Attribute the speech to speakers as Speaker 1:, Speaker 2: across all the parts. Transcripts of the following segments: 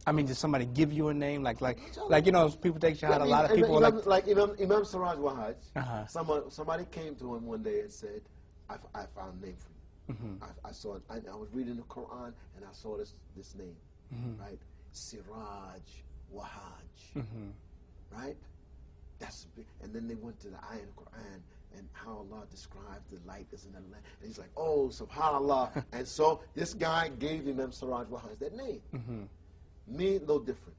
Speaker 1: I mean, did somebody give you a name? Like you know, people take shahada. A lot of people
Speaker 2: like Imam Siraj Wahaj.
Speaker 1: Uh-huh.
Speaker 2: Somebody came to him one day and said, "I found a name for you." I saw it. I was reading the Quran and I saw this name, right? Siraj Wahaj, right? That's big. And then they went to the ayah in the Quran and how Allah described the light is in the land. And he's like, oh, subhanallah. And so this guy gave Imam Siraj Wahaj that name. Me, a little different.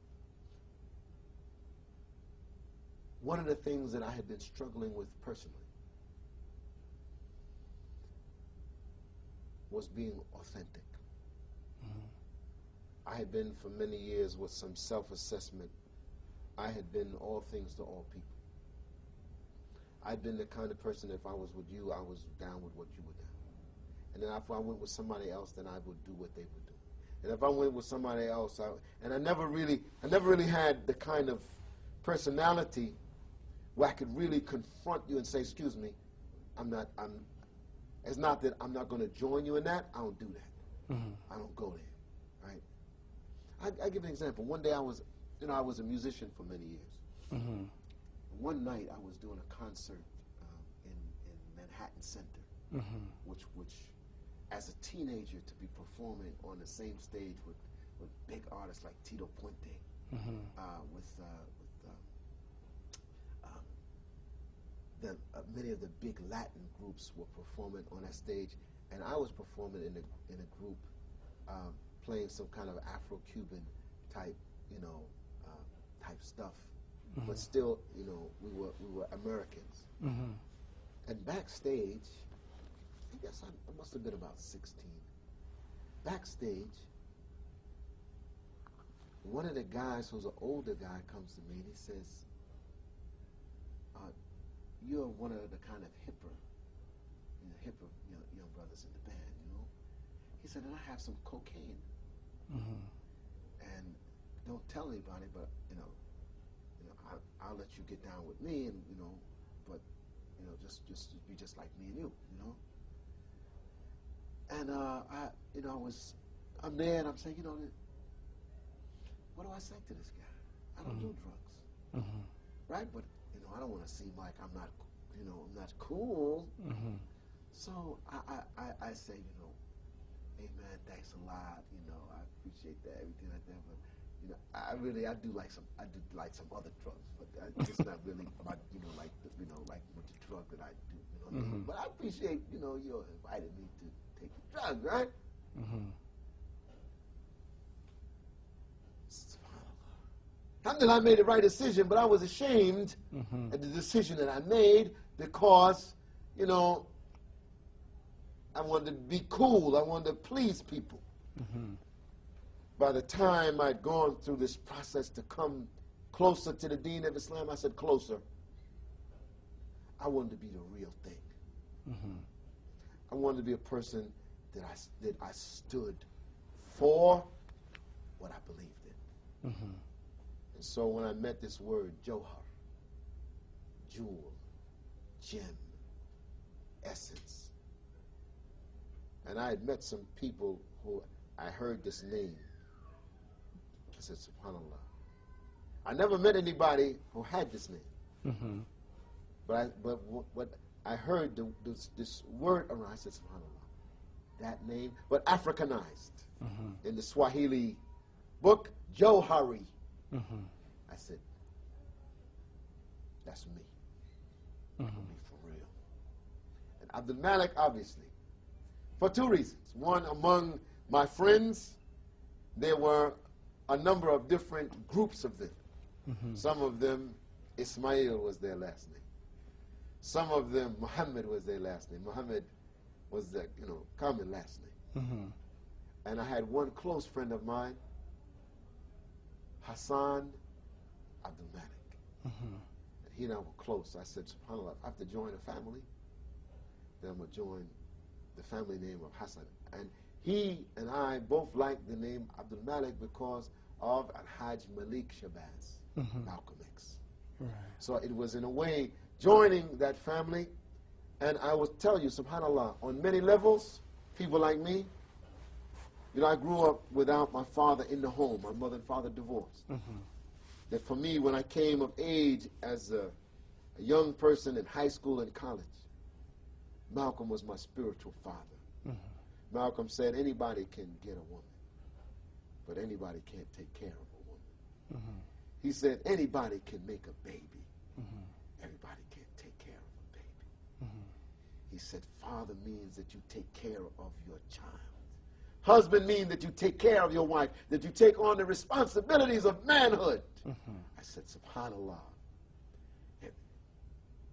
Speaker 2: One of the things that I had been struggling with personally was being authentic. I had been for many years with some self-assessment. I had been all things to all people. I'd been the kind of person, if I was with you, I was down with what you were down. And then if I went with somebody else, then I would do what they would do. And if I went with somebody else, I never really had the kind of personality where I could really confront you and say, excuse me, it's not that I'm not going to join you in that. I don't do that. I don't go there, right? I give an example. One day I was a musician for many years. One night I was doing a concert in Manhattan Center, which as a teenager to be performing on the same stage with big artists like Tito Puente, many of the big Latin groups were performing on that stage, and I was performing in a group playing some kind of Afro-Cuban type, type stuff. But still, we were Americans. And backstage, I guess I must have been about 16. Backstage, one of the guys who's an older guy comes to me and he says, you're one of the kind of hipper young brothers in the band, He said, and I have some cocaine. And don't tell anybody, but, I'll let you get down with me, and but just be just like me and you, And I'm there, and I'm saying, what do I say to this guy? I don't do drugs, right? But I don't want to seem like I'm not, I'm not cool. So I say, hey man, thanks a lot. I appreciate that, everything like that, but. I do like some other drugs, but it's not really my, like with the drug that I do, But I appreciate, you invited me to take the drug, right? Alhamdulillah, I made the right decision, but I was ashamed at the decision that I made because, I wanted to be cool. I wanted to please people. By the time I'd gone through this process to come closer to the Deen of Islam, I said closer. I wanted to be the real thing. I wanted to be a person that I stood for what I believed in. And so when I met this word, Johar, jewel, gem, essence, and I had met some people who I heard this name. I said, subhanallah. I never met anybody who had this name. But I heard this word around. I said, subhanallah. That name, but Africanized. In the Swahili book, Johari. I said, that's me. Me for real. And Abdul Malik, obviously, for two reasons. One, among my friends, there were a number of different groups of them. Some of them, Ismail was their last name. Some of them, Muhammad was their last name. Muhammad was the common last name. And I had one close friend of mine, Hassan Abdul Malik. And he and I were close. I said, subhanAllah, if I have to join a family, then I'm going to join the family name of Hassan. And he and I both liked the name Abdul Malik because of Al-Hajj Malik Shabazz, Malcolm X. So it was, in a way, joining that family. And I will tell you, subhanAllah, on many levels, people like me, You know, I grew up without my father in the home. My mother and father divorced. That for me, when I came of age as a young person in high school and college, Malcolm was my spiritual father. Malcolm said, anybody can get a woman, but anybody can't take care of a woman. He said, anybody can make a baby. Everybody can't take care of a baby. He said, father means that you take care of your child. Husband means that you take care of your wife, that you take on the responsibilities of manhood. I said, subhanallah.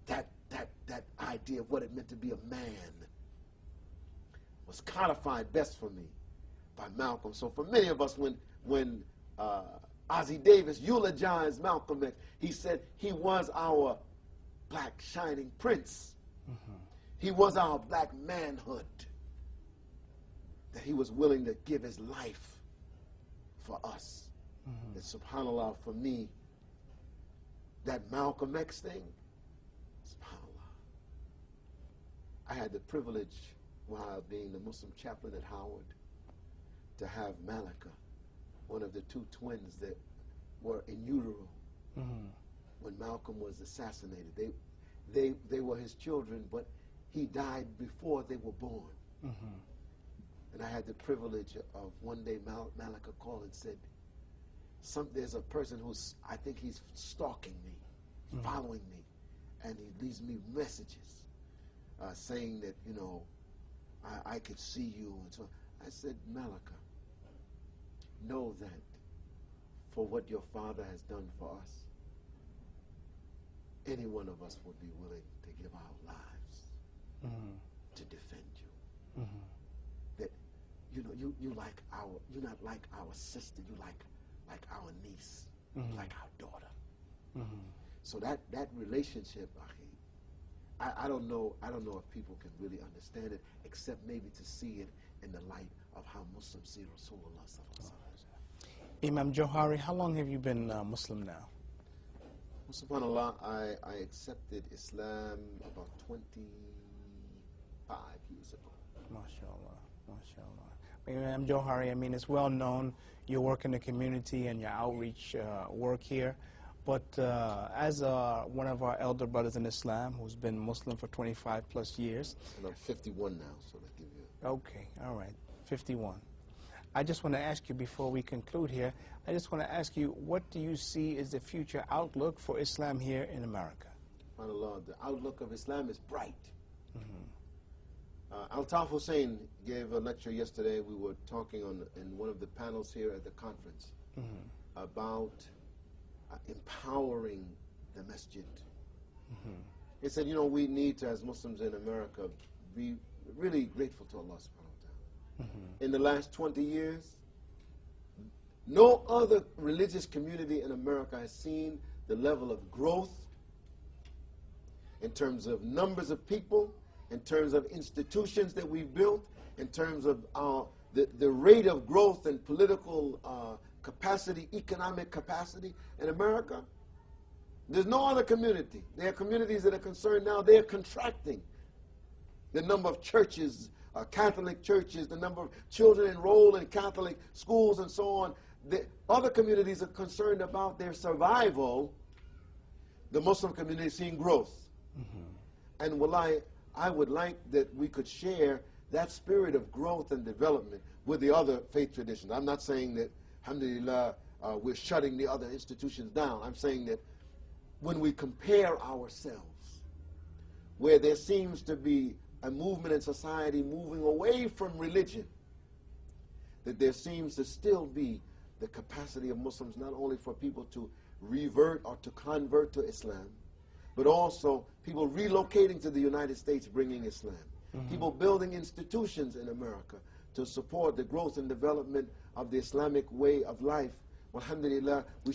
Speaker 2: That idea of what it meant to be a man was codified best for me by Malcolm. So for many of us, when Ozzie Davis eulogized Malcolm X, he said he was our black shining prince. He was our black manhood. That he was willing to give his life for us. That subhanAllah, for me, that Malcolm X thing, subhanAllah. I had the privilege, while being the Muslim chaplain at Howard, to have Malika, one of the two twins that were in utero when Malcolm was assassinated. They were his children, but he died before they were born. And I had the privilege of one day Malika called and said, there's a person who's, I think he's stalking me, following me, and he leaves me messages saying that, you know, I could see you. And so I said, Malika, know that for what your father has done for us, any one of us would be willing to give our lives to defend you. That, you know, you're not like our sister, you like our niece, like our daughter. So that relationship, I don't know if people can really understand it, except maybe to see it in the light of how Muslims see Rasulullah sallallahu alaihi wasallam.
Speaker 1: Imam Johari, how long have you been Muslim now?
Speaker 2: SubhanAllah, I accepted Islam about 25 years ago.
Speaker 1: MashaAllah, MashaAllah. Imam Johari, I mean, it's well known your work in the community and your outreach work here. But as one of our elder brothers in Islam who's been Muslim for 25 plus years.
Speaker 2: And I'm 51 now, so that gives you...
Speaker 1: Okay, all right, 51. I just want to ask you before we conclude here, I just want to ask you, what do you see as the future outlook for Islam here in America?
Speaker 2: SubhanAllah, the outlook of Islam is bright. Altaf Hussein gave a lecture yesterday. We were talking in one of the panels here at the conference about empowering the masjid. He said, you know, we need to, as Muslims in America, be really grateful to Allah subhanahu wa ta'ala. In the last 20 years, no other religious community in America has seen the level of growth in terms of numbers of people, in terms of institutions that we've built, in terms of the rate of growth and political capacity, economic capacity in America. There's no other community. There are communities that are concerned now, they're contracting. The number of churches, Catholic churches, the number of children enrolled in Catholic schools and so on. The other communities are concerned about their survival. The Muslim community is seeing growth. And I would like that we could share that spirit of growth and development with the other faith traditions. I'm not saying that, alhamdulillah, we're shutting the other institutions down. I'm saying that when we compare ourselves, where there seems to be a movement in society moving away from religion, that there seems to still be the capacity of Muslims not only for people to revert or to convert to Islam, but also people relocating to the United States bringing Islam. People building institutions in America to support the growth and development of the Islamic way of life. Alhamdulillah, we